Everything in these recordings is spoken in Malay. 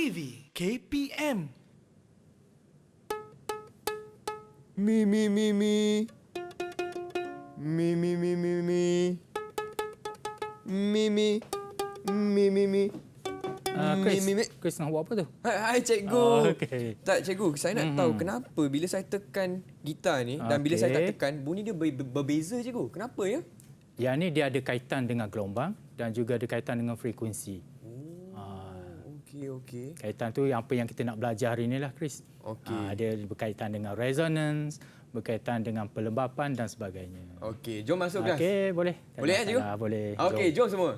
TV KPM. Mi mi mi mi. Mi mi mi mi mi. Mi mi. Mi mi mi. Chris nak buat apa tu? Hai cikgu. Okey. Tak cikgu, saya nak tahu kenapa bila saya tekan gitar ni dan bila saya tak tekan bunyi dia berbeza cikgu. Kenapa ya? Yang ni dia ada kaitan dengan gelombang dan juga ada kaitan dengan frekuensi. Okey. Kaitan tu apa yang kita nak belajar hari ni lah, Chris. Okey. Dia berkaitan dengan resonance, berkaitan dengan pelembapan dan sebagainya. Okey, jom masuk kelas. Okey, boleh. Boleh cikgu? Boleh. Okey, jom semua.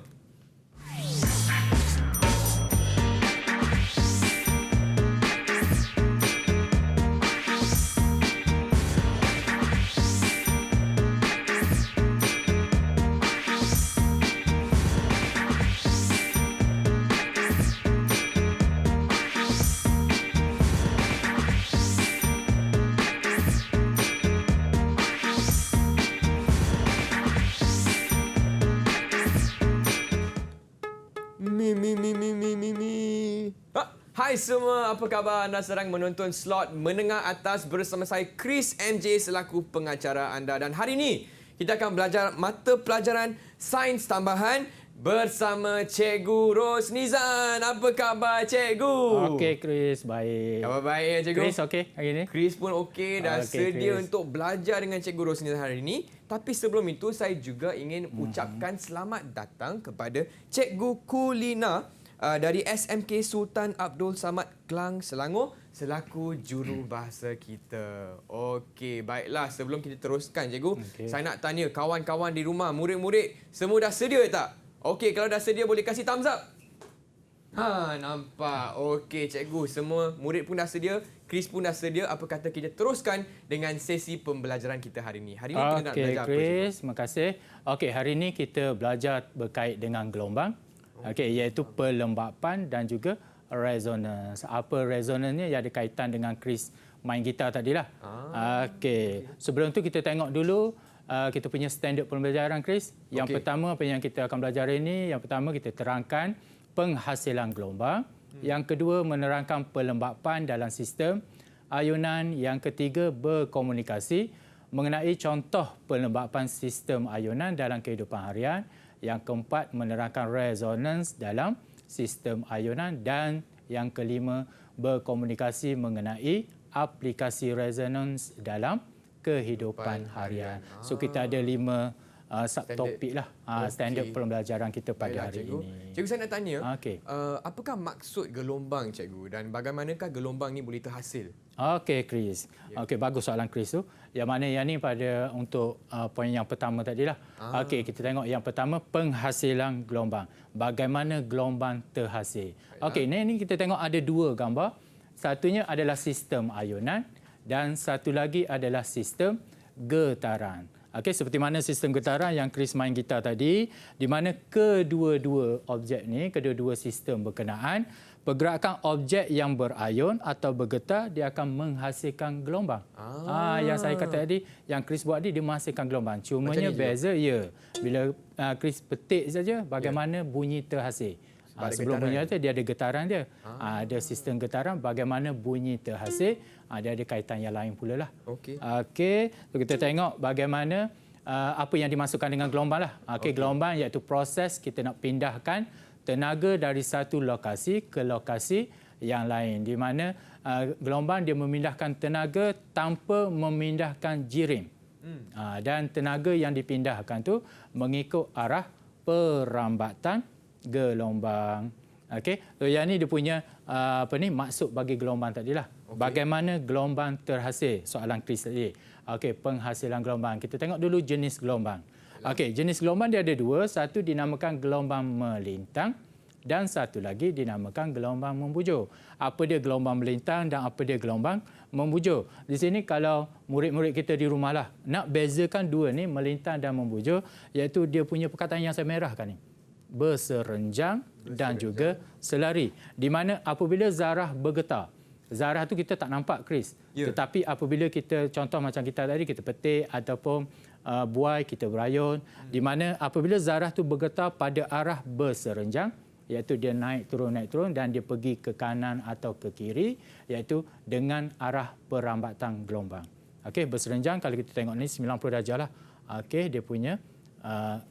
Hai semua, apa khabar? Anda sedang menonton slot menengah atas bersama saya Chris MJ selaku pengacara anda. Dan hari ini kita akan belajar mata pelajaran sains tambahan bersama Cikgu Rosnizan. Apa khabar Cikgu? Okey Chris, baik. Khabar baik ya Cikgu? Chris okey hari ni? Chris pun okey dah sedia Chris untuk belajar dengan Cikgu Rosnizan hari ini. Tapi sebelum itu saya juga ingin ucapkan selamat datang kepada Cikgu Kulina dari SMK Sultan Abdul Samad Klang, Selangor selaku jurubahasa kita. Okey, baiklah sebelum kita teruskan cikgu, saya nak tanya kawan-kawan di rumah, murid-murid semua dah sedia tak? Okey, kalau dah sedia boleh kasih thumbs up. Nampak. Okey cikgu, semua murid pun dah sedia, Chris pun dah sedia. Apa kata kita teruskan dengan sesi pembelajaran kita hari ini. Hari ini kita nak belajar apa cikgu? Chris, terima kasih. Okey, hari ini kita belajar berkait dengan gelombang. Okey, iaitu pelembapan dan juga resonance. Apa resonance-nya? Ia ada kaitan dengan Chris main gitar tadilah. Okey. Sebelum tu kita tengok dulu kita punya standard pembelajaran Chris. Yang pertama apa yang kita akan belajar ini, yang pertama kita terangkan penghasilan gelombang. Yang kedua menerangkan pelembapan dalam sistem ayunan. Yang ketiga berkomunikasi mengenai contoh pelembapan sistem ayunan dalam kehidupan harian. Yang keempat, menerangkan resonance dalam sistem ayunan. Dan yang kelima, berkomunikasi mengenai aplikasi resonance dalam kehidupan harian. So, kita ada 5 subtopik lah, standard pembelajaran kita pada hari ini. Cikgu, saya nak tanya, apakah maksud gelombang cikgu dan bagaimanakah gelombang ni boleh terhasil? Okey, Chris. Okey, bagus soalan Chris tu. Yang mana yang ni pada untuk poin yang pertama tadilah. Okey, kita tengok yang pertama penghasilan gelombang. Bagaimana gelombang terhasil? Okey, ni kita tengok ada 2 gambar. Satunya adalah sistem ayunan dan satu lagi adalah sistem getaran. Okey, seperti mana sistem getaran yang Chris main gitar tadi, di mana kedua-dua objek ni, kedua-dua sistem berkenaan, pergerakan objek yang berayun atau bergetar dia akan menghasilkan gelombang. Yang saya kata tadi, yang Chris buat dia menghasilkan gelombang. Cumanya beza bila Chris petik saja bagaimana bunyi terhasil. Sebelum bunyi itu dia ada getaran dia. Ada sistem getaran bagaimana bunyi terhasil. Dia ada kaitan yang lain pula lah. Okey. So kita tengok bagaimana apa yang dimasukkan dengan gelombang lah. Gelombang iaitu proses kita nak pindahkan tenaga dari satu lokasi ke lokasi yang lain. Di mana gelombang dia memindahkan tenaga tanpa memindahkan jirim. Dan tenaga yang dipindahkan tu mengikut arah perambatan gelombang. Okey, so yang ni dia punya maksud bagi gelombang tadilah. Bagaimana gelombang terhasil? Soalan Chris tadi. Okey, penghasilan gelombang. Kita tengok dulu jenis gelombang. Okey, jenis gelombang dia ada 2. Satu dinamakan gelombang melintang dan satu lagi dinamakan gelombang membujur. Apa dia gelombang melintang dan apa dia gelombang membujur? Di sini kalau murid-murid kita di rumah lah, nak bezakan 2 ni, melintang dan membujur, iaitu dia punya perkataan yang saya merahkan ni. Berserenjang dan juga selari. Di mana apabila zarah bergetar, zarah tu kita tak nampak Chris. Tetapi apabila kita contoh macam kita tadi, kita petik ataupun buai, kita berayun. Di mana apabila zarah tu bergetar pada arah berserenjang, iaitu dia naik turun dan dia pergi ke kanan atau ke kiri iaitu dengan arah perambatan gelombang. Okey, berserenjang kalau kita tengok ni 90 darjah lah. Okey, dia punya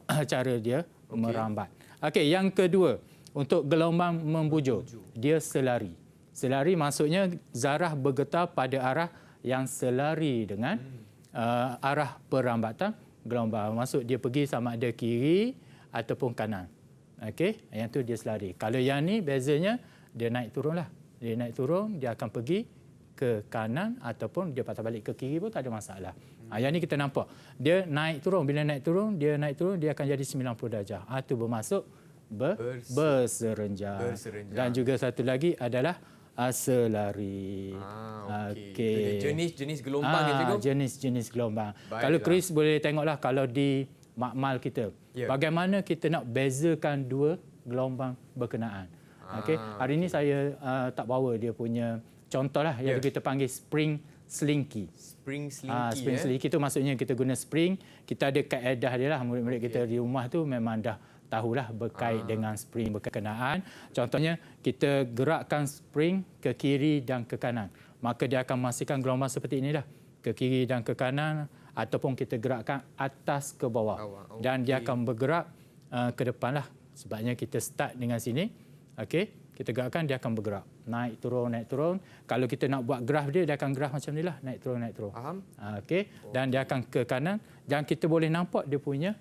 cara dia merambat. Okey, yang kedua, untuk gelombang membujur, dia selari. Selari maksudnya zarah bergetar pada arah yang selari dengan arah perambatan gelombang. Maksud dia pergi sama ada kiri ataupun kanan. Okey, yang tu dia selari. Kalau yang ni bezanya dia naik turun lah. Dia naik turun, dia akan pergi ke kanan ataupun dia patah balik ke kiri pun tak ada masalah. Yang ni kita nampak. Dia naik turun, bila naik turun, dia akan jadi 90 darjah. Itu bermaksud berserenjang. Dan juga satu lagi adalah selari. Okey. Jenis-jenis gelombang ni cikgu. Jenis-jenis gelombang. Baiklah. Kalau Chris boleh tengoklah kalau di makmal kita. Bagaimana kita nak bezakan dua gelombang berkenaan. Okey. Hari ini saya tak bawa dia punya contohlah yang kita panggil spring slinky. Spring slinky. Spring slinky itu maksudnya kita guna spring, kita ada kaedah dia lah. Murid-murid kita di rumah tu memang dah tahulah berkait dengan spring berkenaan. Contohnya kita gerakkan spring ke kiri dan ke kanan. Maka dia akan menghasilkan gelombang seperti inilah. Ke kiri dan ke kanan ataupun kita gerakkan atas ke bawah. Dan dia akan bergerak ke depan lah. Sebabnya kita start dengan sini. Okey, kita gerakkan dia akan bergerak. Naik turun, naik turun. Kalau kita nak buat graf dia akan graf macam inilah. Naik turun, naik turun. Faham? Okey, dan dia akan ke kanan. Dan kita boleh nampak dia punya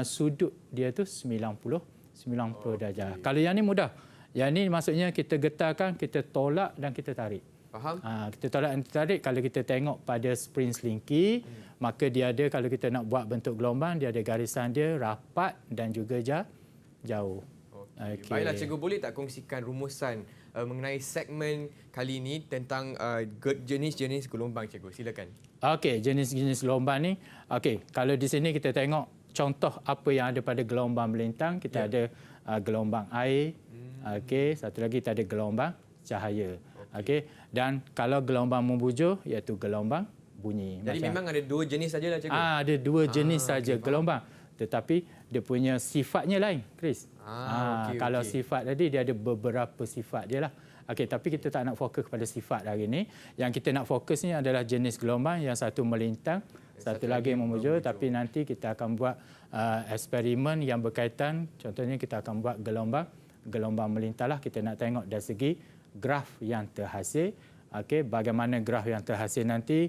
sudut dia tu 90 darjah. Kalau yang ni mudah. Yang ni maksudnya kita getarkan, kita tolak dan kita tarik. Faham? Kita tolak dan tarik. Kalau kita tengok pada spring slinky, maka dia ada, kalau kita nak buat bentuk gelombang, dia ada garisan dia rapat dan juga jauh. Okay. Baiklah cikgu, boleh tak kongsikan rumusan mengenai segmen kali ini tentang jenis-jenis gelombang cikgu? Silakan. Okey, jenis-jenis gelombang ni. Okey, kalau di sini kita tengok contoh apa yang ada pada gelombang melintang, kita ada gelombang air. Okey, satu lagi kita ada gelombang cahaya. Okey, dan kalau gelombang membujur iaitu gelombang bunyi. Jadi memang ada dua jenis sajalah cikgu. Ada dua jenis saja gelombang. Tetapi dia punya sifatnya lain, Chris. Kalau sifat tadi dia ada beberapa sifat dia lah. Okey, tapi kita tak nak fokus kepada sifat hari ini. Yang kita nak fokus ni adalah jenis gelombang, yang satu melintang, satu lagi membujur. Tapi nanti kita akan buat eksperimen yang berkaitan. Contohnya kita akan buat gelombang melintang lah. Kita nak tengok dari segi graf yang terhasil. Okey, bagaimana graf yang terhasil nanti,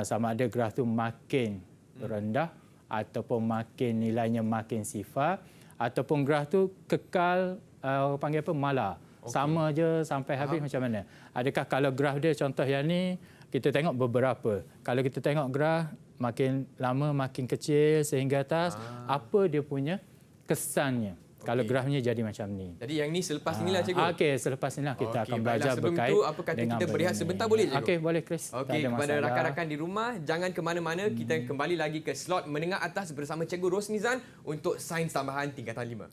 sama ada graf tu makin rendah ataupun makin nilainya makin sifar, ataupun graf tu kekal orang panggil apa, malar. Sama je sampai habis macam mana. Adakah kalau graf dia contoh yang ni kita tengok beberapa. Kalau kita tengok graf makin lama makin kecil sehingga atas, apa dia punya kesannya. Kalau grafnya jadi macam ni. Jadi yang ni selepas inilah cikgu. Okey, selepas inilah kita akan belajar sebelum berkait itu, apa kata kita berehat sebentar boleh cikgu? Okey, boleh Chris. Okey, kepada rakan-rakan di rumah, jangan ke mana-mana. Kita kembali lagi ke slot menengah atas bersama Cikgu Rosnizan untuk Sains Tambahan Tingkatan 5.